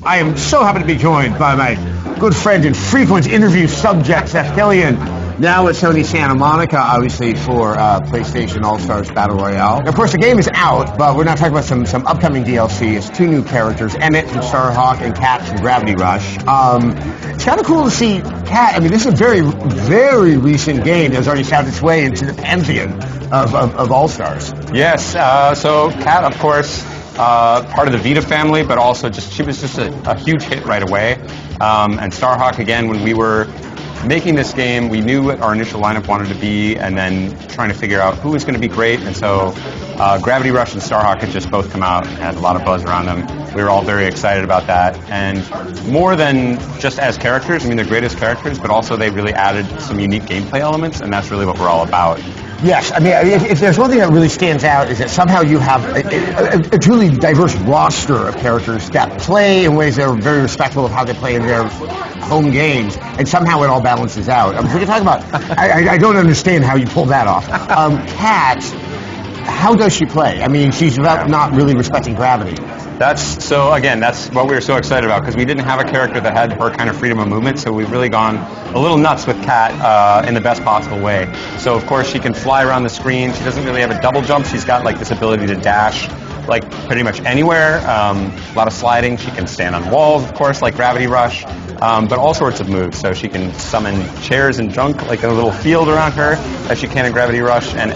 I am so happy to be joined by my good friend and frequent interview subject, Seth Killian, now at Sony Santa Monica, obviously, for PlayStation All-Stars Battle Royale. Of course, the game is out, but we're not talking about some upcoming DLC. It's two new characters, Emmett from Starhawk and Kat from Gravity Rush. It's kind of cool to see Kat. I mean, this is a very, very recent game that has already found its way into the pantheon of All-Stars. Yes, so Kat, of course, part of the Vita family, but also she was just a huge hit right away. And Starhawk, again, when we were making this game, we knew what our initial lineup wanted to be, and then trying to figure out who was going to be great. And so Gravity Rush and Starhawk had just both come out and had a lot of buzz around them. We were all very excited about that. And more than just as characters, I mean, they're great as characters, but also they really added some unique gameplay elements, and that's really what we're all about. Yes, I mean, if there's one thing that really stands out is that somehow you have a truly diverse roster of characters that play in ways that are very respectful of how they play in their home games, and somehow it all balances out. We can talk about, I don't understand how you pull that off. Kat, how does she play? I mean, she's about not really respecting gravity. That's what we were so excited about, because we didn't have a character that had her kind of freedom of movement, so we've really gone a little nuts with Kat in the best possible way. So of course she can fly around the screen. She doesn't really have a double jump. She's got like this ability to dash like pretty much anywhere. A lot of sliding. She can stand on walls, of course, like Gravity Rush, but all sorts of moves. So she can summon chairs and junk like in a little field around her as she can in Gravity Rush, and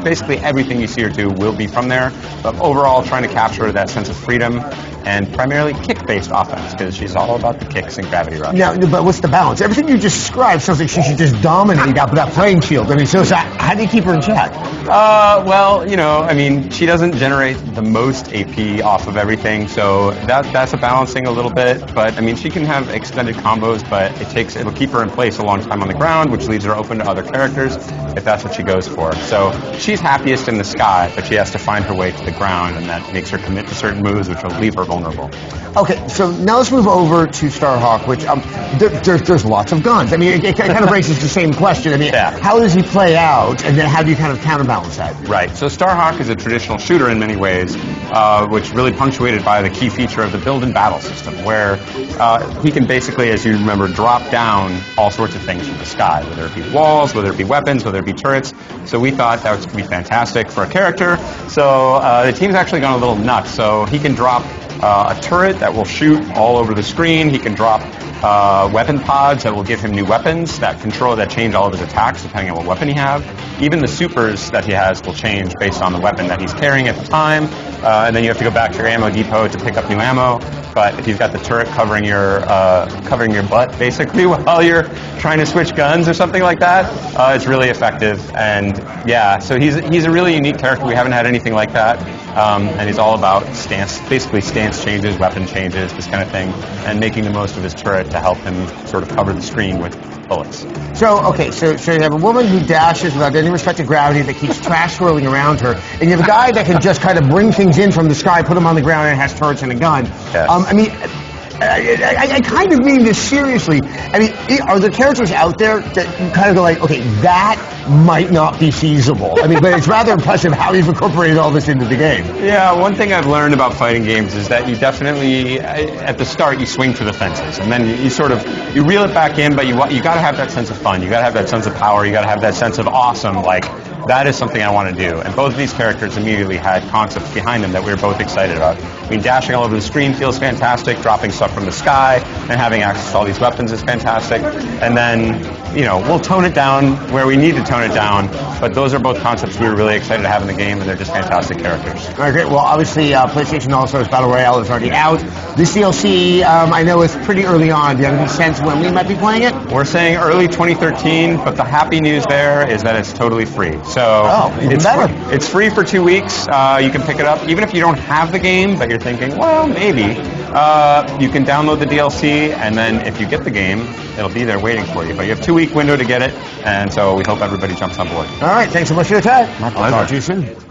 basically everything you see her do will be from there. But overall, trying to capture that sense of freedom and primarily kick-based offense, because she's all about the kicks in Gravity Rush. Now, but what's the balance? Everything you just described sounds like she should just dominate that playing field. I mean, so how do you keep her in check? Well, I mean, she doesn't generate the most AP off of everything, so that's a balancing a little bit. But I mean, she can have extended combos, but it'll keep her in place a long time on the ground, which leaves her open to other characters if that's what she goes for. So she's happiest in the sky, but she has to find her way to the ground, and that makes her commit to certain moves, which will leave her vulnerable. Okay, so now let's move over to Starhawk, which there's lots of guns. I mean, it kind of raises the same question. I mean, How does he play out, and then how do you kind of counterbalance that? Right. So Starhawk is a traditional shooter in many ways, which really punctuated by the key feature of the build and battle system, where he can basically, as you remember, drop down all sorts of things from the sky, whether it be walls, whether it be weapons, whether it be turrets. So we thought that was going to be fantastic for a character. So the team's actually gone a little nuts. So he can drop a turret that will shoot all over the screen. He can drop weapon pods that will give him new weapons that change all of his attacks depending on what weapon he has. Even the supers that he has will change based on the weapon that he's carrying at the time. And then you have to go back to your ammo depot to pick up new ammo. But if you've got the turret covering your butt, basically, while you're trying to switch guns or something like that, it's really effective. And so he's a really unique character. We haven't had anything like that. And he's all about stance changes, weapon changes, this kind of thing, and making the most of his turret to help him sort of cover the screen with bullets. So you have a woman who dashes without any respect to gravity, that keeps trash swirling around her, and you have a guy that can just kind of bring things in from the sky, put them on the ground, and has turrets and a gun. Yes. I mean, I kind of mean this seriously. I mean, are there characters out there that you kind of go like, okay, that might not be feasible? I mean, but it's rather impressive how you've incorporated all this into the game. Yeah, one thing I've learned about fighting games is that you definitely, at the start, you swing for the fences, and then you reel it back in, but you got to have that sense of fun. You got to have that sense of power. You got to have that sense of awesome, like, that is something I want to do. And both of these characters immediately had concepts behind them that we were both excited about. I mean, dashing all over the screen feels fantastic. Dropping stuff from the sky and having access to all these weapons is fantastic. And then, we'll tone it down where we need to tone it down. But those are both concepts we were really excited to have in the game, and they're just fantastic characters. All right, great. Well, obviously, PlayStation All-Stars Battle Royale is already out. This DLC, I know it's pretty early on. Do you have any sense when we might be playing it? We're saying early 2013, but the happy news there is that it's totally free. So it's free for 2 weeks. You can pick it up, even if you don't have the game, but you're thinking, well, maybe. You can download the DLC, and then if you get the game, it'll be there waiting for you. But you have a 2-week window to get it, and so we hope everybody jumps on board. All right, thanks so much for your time. My pleasure. Talk to you soon.